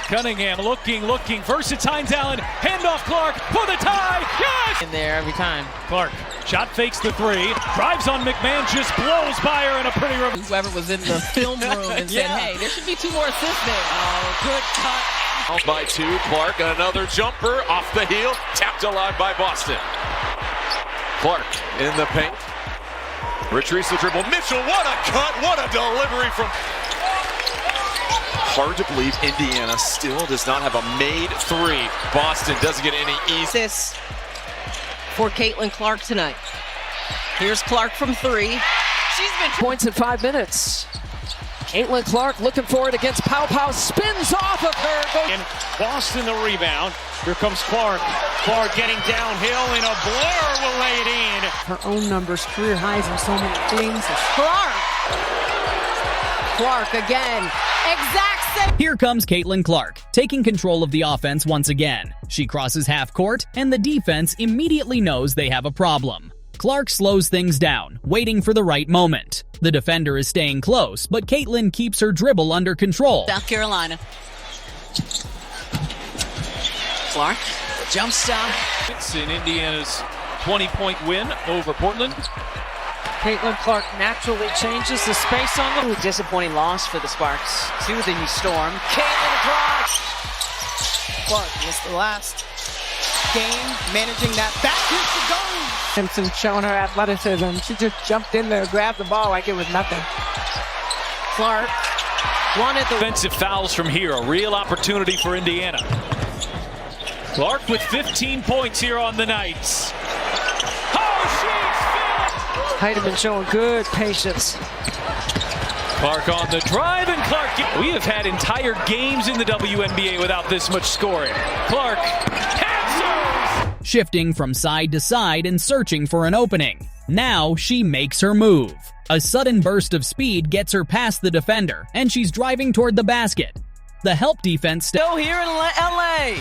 Cunningham looking, versus Hines Allen, handoff Clark for the tie, yes! In there every time. Clark, shot fakes the three, drives on McMahon, just blows by her in a pretty Whoever was in the film room and said, hey, there should be 2 more assists there. Oh, good cut. By 2, Clark, another jumper off the heel, tapped alive by Boston. Clark in the paint, retrieves the dribble. Mitchell, what a cut, what a delivery from... Hard to believe Indiana still does not have a made 3. Boston doesn't get any easy. This for Caitlin Clark tonight. Here's Clark from 3. She's been points in 5 minutes. Caitlin Clark looking for it against Pow Pow, spins off of her. And Boston the rebound. Here comes Clark. Clark getting downhill in a blur will lay it in. Her own numbers, career highs in so many things. Clark again. Exact same. Here comes Caitlin Clark, taking control of the offense once again. She crosses half court, and the defense immediately knows they have a problem. Clark slows things down, waiting for the right moment. The defender is staying close, but Caitlin keeps her dribble under control. South Carolina. Clark, jump stop. It's in Indiana's 20-point win over Portland. Caitlin Clark naturally changes the space on the... Disappointing loss for the Sparks to the Storm. Caitlin Clark. Clark was the last game managing that back to go. Simpson showing her athleticism. She just jumped in there, grabbed the ball like it was nothing. Clark wanted the defensive fouls from here, a real opportunity for Indiana. Clark with 15 points here on the Knights. Heidemann showing good patience. Clark on the drive, and Clark. We have had entire games in the WNBA without this much scoring. Clark answers! Shifting from side to side and searching for an opening. Now she makes her move. A sudden burst of speed gets her past the defender, and she's driving toward the basket. The help defense still here in LA.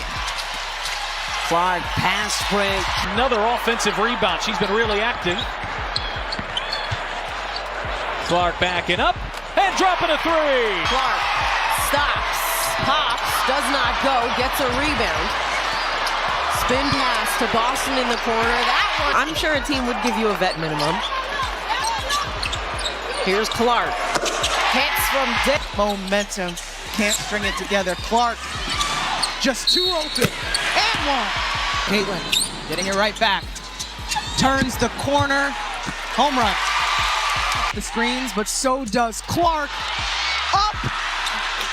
Clark pass break. Another offensive rebound. She's been really active. Clark backing up and dropping a 3. Clark stops, pops, does not go, gets a rebound. Spin pass to Boston in the corner. That one, I'm sure a team would give you a vet minimum. Here's Clark. Hits from deep. Momentum, can't string it together. Clark just 2 open and 1. Caitlin getting it right back. Turns the corner. Home run. The screens, but so does Clark. Up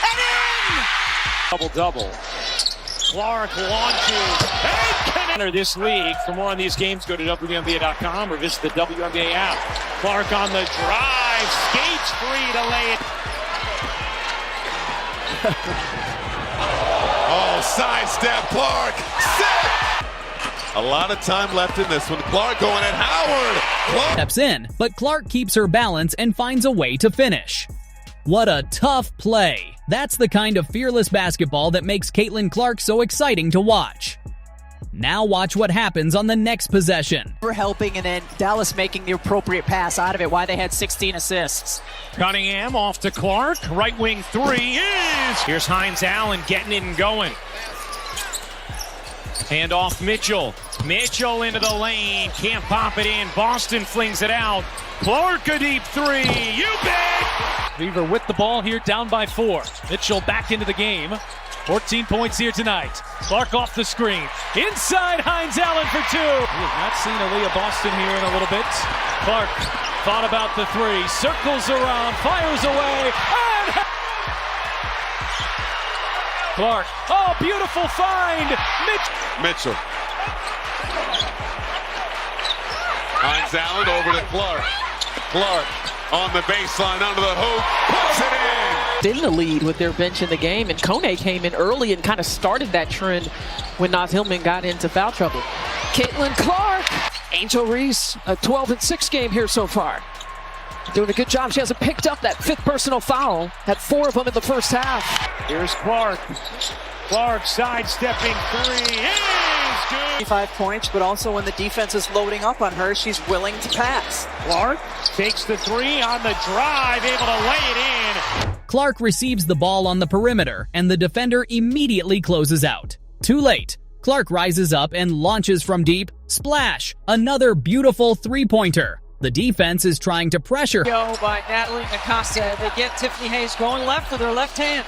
and in! Double-double. Clark launches. And this league. For more on these games, go to WNBA.com or visit the WNBA app. Clark on the drive. Skates free to lay it. Oh, sidestep Clark. A lot of time left in this one. Clark going at Howard. Clark steps in, but Clark keeps her balance and finds a way to finish. What a tough play. That's the kind of fearless basketball that makes Caitlin Clark so exciting to watch. Now watch what happens on the next possession. We're helping, and then Dallas making the appropriate pass out of it, why they had 16 assists. Cunningham off to Clark. Right wing 3 is. Here's Hines Allen getting it and going. Hand off Mitchell. Mitchell into the lane. Can't pop it in. Boston flings it out. Clark a deep 3. You bet! Beaver with the ball here, down by 4. Mitchell back into the game. 14 points here tonight. Clark off the screen. Inside Hines Allen for 2. We have not seen Aaliyah Boston here in a little bit. Clark thought about the 3. Circles around. Fires away. And Clark. Oh, beautiful find. Mitchell. Hines Allen over to Clark. Clark on the baseline under the hoop. Puts it in. In the lead with their bench in the game, and Kone came in early and kind of started that trend when Naz Hillman got into foul trouble. Caitlin Clark. Angel Reese, a 12-6 game here so far. Doing a good job. She hasn't picked up that 5th personal foul. Had 4 of them in the first half. Here's Clark. Clark sidestepping 3 is good. 5 points, but also when the defense is loading up on her, she's willing to pass. Clark takes the 3 on the drive, able to lay it in. Clark receives the ball on the perimeter, and the defender immediately closes out. Too late. Clark rises up and launches from deep. Splash! Another beautiful three-pointer. The defense is trying to pressure. Go by Natalie Acosta. They get Tiffany Hayes going left with her left hand.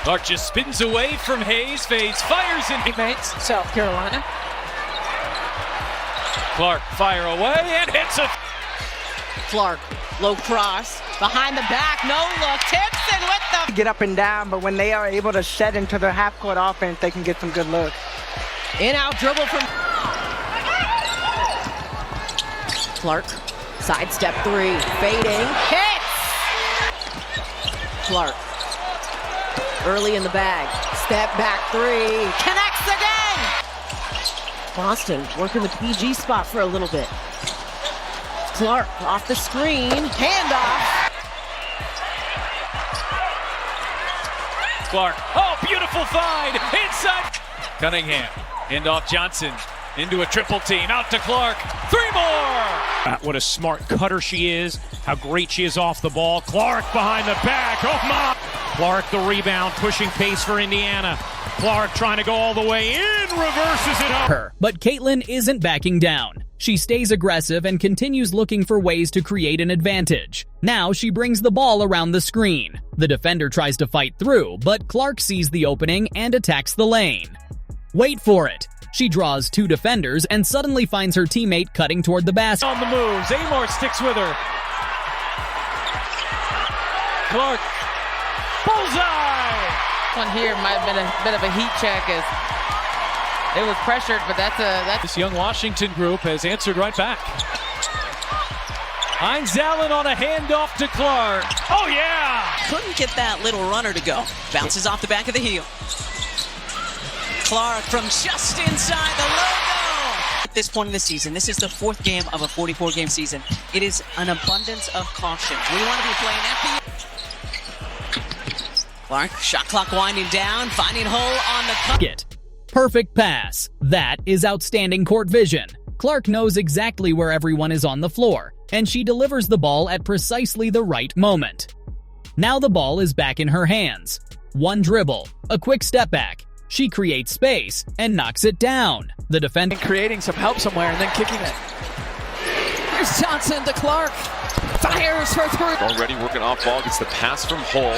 Clark just spins away from Hayes, fades, fires in. Teammates, South Carolina. Clark fire away and hits it. Clark, low cross, behind the back, no look. Timpson with the Get up and down, but when they are able to set into their half-court offense, they can get some good looks. in-out dribble from Clark. Sidestep three, fading, hits! Clark, early in the bag, step back three, connects again! Boston working the PG spot for a little bit. Clark off the screen, handoff. Clark, oh, beautiful find, inside. Cunningham, handoff Johnson, into a triple team, out to Clark, three more! What a smart cutter she is, how great she is off the ball. Clark behind the back, oh my! Clark the rebound, pushing pace for Indiana. Clark trying to go all the way in, reverses it home. But Caitlin isn't backing down. She stays aggressive and continues looking for ways to create an advantage. Now she brings the ball around the screen. The defender tries to fight through, but Clark sees the opening and attacks the lane. Wait for it. She draws two defenders and suddenly finds her teammate cutting toward the basket. On the moves, Amor sticks with her. Clark, bullseye! One here might have been a bit of a heat check as it was pressured, but that's This young Washington group has answered right back. Heinz Allen on a handoff to Clark. Oh yeah! Couldn't get that little runner to go. Bounces off the back of the heel. Clark from just inside the logo. At this point in the season, this is the fourth game of a 44-game season. It is an abundance of caution. We want to be playing at the... Clark, shot clock winding down, finding hole on the cut. Perfect pass. That is outstanding court vision. Clark knows exactly where everyone is on the floor, and she delivers the ball at precisely the right moment. Now the ball is back in her hands. One dribble, a quick step back. She creates space and knocks it down. The defender creating some help somewhere and then kicking it. Here's Johnson to Clark. Fires for three. Already working off ball, gets the pass from Hull.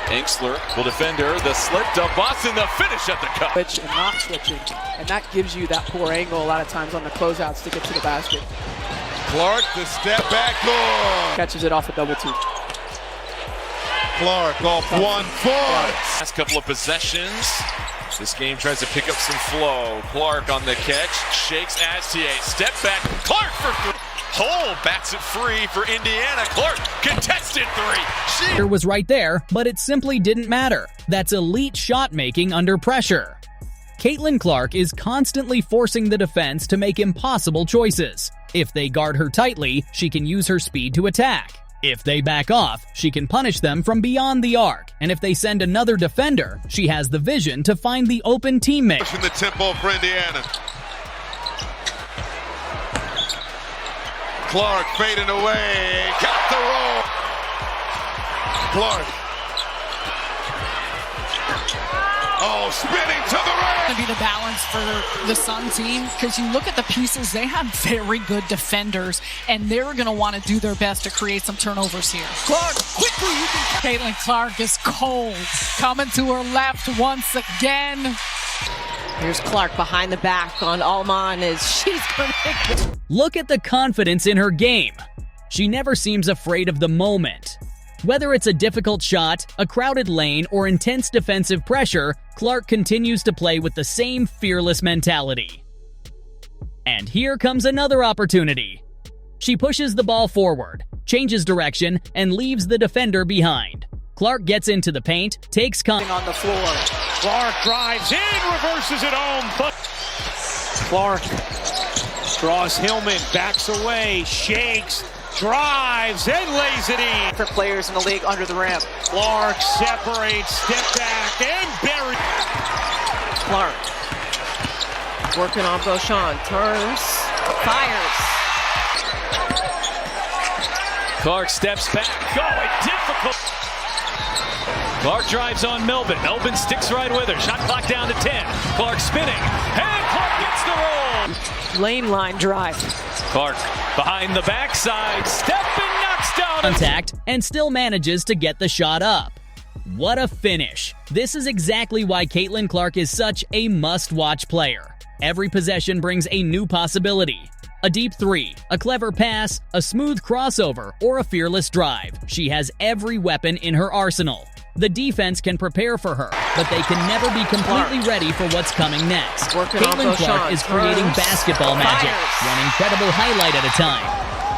Enksler will defend her. The slip to Boston, the finish at the cup. Switch and not switching. And that gives you that poor angle a lot of times on the closeouts to get to the basket. Clark, the step back goal. Catches it off a double two. Clark off 1 foot. Last couple of possessions. This game tries to pick up some flow. Clark on the catch, shakes Astier. Step back, Clark for three. Hull bats it free for Indiana. Clark, contested three. She was right there, but it simply didn't matter. That's elite shot making under pressure. Caitlin Clark is constantly forcing the defense to make impossible choices. If they guard her tightly, she can use her speed to attack. If they back off, she can punish them from beyond the arc. And if they send another defender, she has the vision to find the open teammate. Pushing the tempo for Indiana. Clark fading away, got the roll. Clark. Oh, spinning to the right. Be the balance for the Sun team, because you look at the pieces, they have very good defenders, and they're going to want to do their best to create some turnovers here. Clark, quickly, you can... Caitlin Clark is cold, coming to her left once again. Here's Clark behind the back on Alman as she's going to... Look at the confidence in her game. She never seems afraid of the moment. Whether it's a difficult shot, a crowded lane, or intense defensive pressure, Clark continues to play with the same fearless mentality. And here comes another opportunity. She pushes the ball forward, changes direction, and leaves the defender behind. Clark gets into the paint, takes on the floor. Clark drives in, reverses it home. But Clark draws Hillman, backs away, shakes, drives, and lays it in. For players in the league under the rim. Clark separates, step back, and buries. Clark working on Beauchamp, turns, fires. Clark steps back, going difficult. Clark drives on Melvin. Melvin sticks right with her. Shot clock down to 10. Clark spinning. And Clark gets the roll. Lane line drive. Clark behind the backside. Step and knocks down. Contact and still manages to get the shot up. What a finish. This is exactly why Caitlin Clark is such a must-watch player. Every possession brings a new possibility. A deep three, a clever pass, a smooth crossover, or a fearless drive. She has every weapon in her arsenal. The defense can prepare for her, but they can never be completely ready for what's coming next. Working Caitlin off those Clark shots. is creating basketball magic, one incredible highlight at a time.